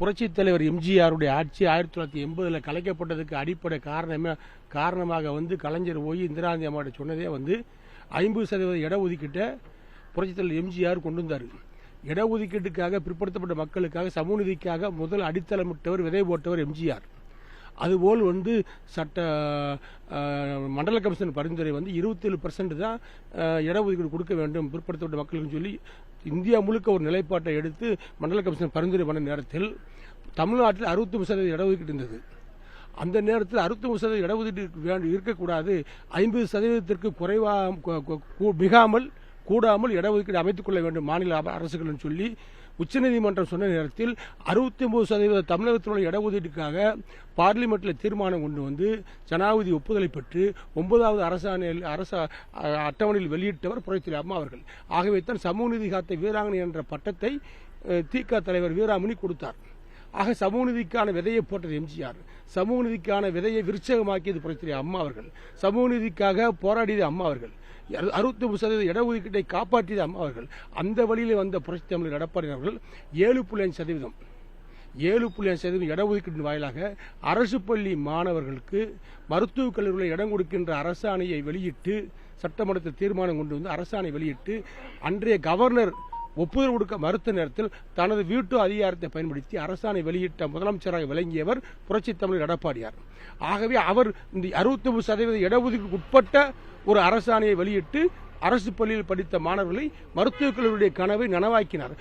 புரட்சித் தலைவர் எம்ஜிஆருடைய ஆட்சி 1980 கலைக்கப்பட்டதுக்கு அடிப்படை காரணமாக கலைஞர் போய் இந்திரா காந்தி அம்மாட்ட சொன்னதே 50% இடஒதுக்கீட்டை புரட்சித் தலைவர் எம்ஜிஆர் கொண்டு வந்தார். இடஒதுக்கீட்டுக்காக பிற்படுத்தப்பட்ட மக்களுக்காக சமூக நீதிக்காக முதல் அடித்தளமிட்டவர், விதை போட்டவர் எம்ஜிஆர். அதுபோல் சட்ட மண்டல கமிஷன் பரிந்துரை 27% தான் இடஒதுக்கீடு கொடுக்க வேண்டும் பிற்படுத்தப்பட்ட மக்களுக்கு சொல்லி இந்தியா முழுக்க ஒரு நிலைப்பாட்டை எடுத்து மண்டல கமிஷன் பரிந்துரை பண்ண நேரத்தில் தமிழ்நாட்டில் 63% இடஒதுக்கீடு இருந்தது. அந்த நேரத்தில் 63% இடஒதுக்கீடு இருக்கக்கூடாது, 50%ற்கு கூடாமல் இடஒதுக்கீடு அமைத்துக் கொள்ள வேண்டும் மாநில அரசுகள் சொல்லி உச்சநீதிமன்றம் சொன்ன நேரத்தில் 69% தமிழகத்தில் உள்ள இடஒதுக்கீட்டுக்காக பார்லிமெண்ட்டில் தீர்மானம் கொண்டு ஜனாதிபதி ஒப்புதலை பெற்று 9வது அரசு அட்டவணையில் வெளியிட்டவர் புரட்சித் அம்மா அவர்கள். ஆகவே தான் சமூக நீதி காத்த வீராங்கனை என்ற பட்டத்தை திக தலைவர் வீராமணி கொடுத்தார். ஆக சமூக நீதிக்கான விதையை போட்டது எம்ஜிஆர், சமூக நீதிக்கான விதையை விருட்சகமாக்கியது புரட்சித் அம்மா அவர்கள், சமூக நீதிக்காக போராடியது அம்மா அவர்கள், 63% இடஒதுக்கீட்டை காப்பாற்றியது அம்மா அவர்கள். அந்த வழியில் வந்த புரட்சி தமிழர் எடப்பாடி அவர்கள் 7.5% இடஒதுக்கீட்டின் வாயிலாக அரசு பள்ளி மாணவர்களுக்கு மருத்துவக் கல்லூரியில் இடம் கொடுக்கின்ற அரசாணையை வெளியிட்டு சட்டமன்றத்தில் தீர்மானம் கொண்டு அரசாணை வெளியிட்டு அன்றைய கவர்னர் ஒப்புதல் கொடுக்க மறுத்த நேரத்தில் தனது வீட்டு அதிகாரத்தை பயன்படுத்தி அரசாணை வெளியிட்ட முதலமைச்சராக விளங்கியவர் புரட்சி தமிழர் எடப்பாடியார். ஆகவே அவர் இந்த 63% இடஒதுக்கீடு உட்பட்ட ஒரு அரசாணையை வெளியிட்டு அரசு பள்ளியில் படித்த மாணவர்களை மருத்துவக் கல்லூரியுடைய கனவை நனவாக்கினார்.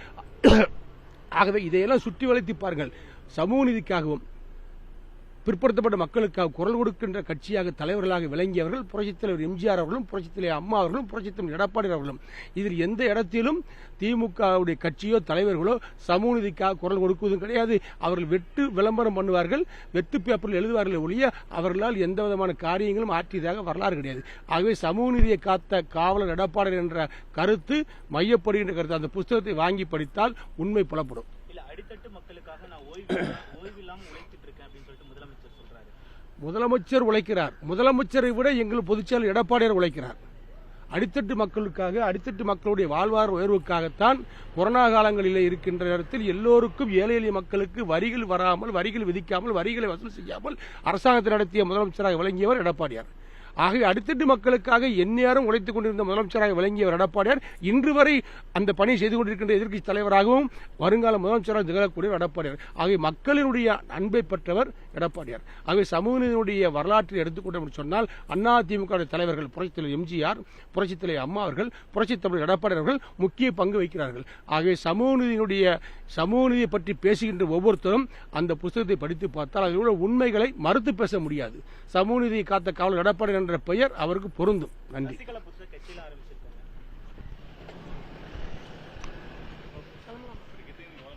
ஆகவே இதையெல்லாம் சுற்றி வளைத்து பாருங்கள். சமூக நீதிக்காகவும் பிற்படுத்தப்பட்ட மக்களுக்காக குரல் கொடுக்கின்ற கட்சியாக தலைவர்களாக விளங்கியவர்கள் புரட்சித் தலைவர் எம்ஜிஆர் அவர்களும் புரட்சித் தலைவர் அம்மா அவர்களும் புரட்சித் தலைவர் எடப்பாடி அவர்களும். இதில் எந்த இடத்திலும் திமுகவுடைய கட்சியோ தலைவர்களோ சமூக நீதிக்காக குரல் கொடுக்குவதும் கிடையாது. அவர்கள் வெட்டு விளம்பரம் பண்ணுவார்கள், வெட்டு பேப்பரில் எழுதுவார்கள் ஒழிய அவர்களால் எந்த விதமான காரியங்களும் ஆற்றியதாக வரலாறு கிடையாது. ஆகவே சமூக நீதியை காத்த காவலர் எடப்பாடி என்ற கருத்து மையப்படுகின்ற கருத்து அந்த புத்தகத்தை வாங்கி படித்தால் உண்மை புலப்படும். அடித்தட்டு மக்களுக்காக நான் ஓய்வில்லாமல் உழைத்துட்டு இருக்கேன் அப்படின்னு சொல்லிட்டு முதலமைச்சர் சொல்றாரு. முதலமைச்சர் உழைக்கிறார், முதலமைச்சரை விட எங்கள் பொதுச்செயலர் எடப்பாடியார் உழைக்கிறார். அடித்தட்டு மக்களுக்காக, அடித்தட்டு மக்களுடைய வாழ்வாதார உயர்வுக்காகத்தான் கொரோனா காலங்களில் இருக்கின்ற நேரத்தில் எல்லோருக்கும் ஏழை எளிய மக்களுக்கு வரிகள் வராமல், வரிகள் விதிக்காமல், வரிகளை வசூல் செய்யாமல் அரசாங்கத்தை நடத்திய முதலமைச்சராக விளங்கியவர் எடப்பாடியார். ஆகவே அடித்தட்டு மக்களுக்காக எந்நேரம் உழைத்துக் கொண்டிருந்த முதலமைச்சராக விளங்கியவர் எடப்பாடியார் இன்று வரை அந்த பணி செய்து கொண்டிருக்கின்ற எதிர்க்கட்சி தலைவராகவும் வருங்கால முதலமைச்சராக திகழக்கூடிய எடப்பாடியார். ஆகவே மக்களினுடைய அன்பை பெற்றவர் எடப்பாடியார். ஆகவே சமூக நீதியினுடைய வரலாற்றில் எடுத்துக்கொண்டோம் சொன்னால் அதிமுக தலைவர்கள் புரட்சித் தலைவர் எம்ஜிஆர், புரட்சித் தலைவர் அம்மா அவர்கள், புரட்சித் தலைவர் எடப்பாடி அவர்கள் முக்கிய பங்கு வகிக்கிறார்கள். ஆகவே சமூக நீதியை பற்றி பேசுகின்ற ஒவ்வொருத்தரும் அந்த புத்தகத்தை படித்து பார்த்தால் அதில் உண்மைகளை மறுத்து பேச முடியாது. சமூக நீதியை காத்த காவலர் எடப்பாடி என்ற பெயர் அவருக்கு பொருந்தும். நன்றி.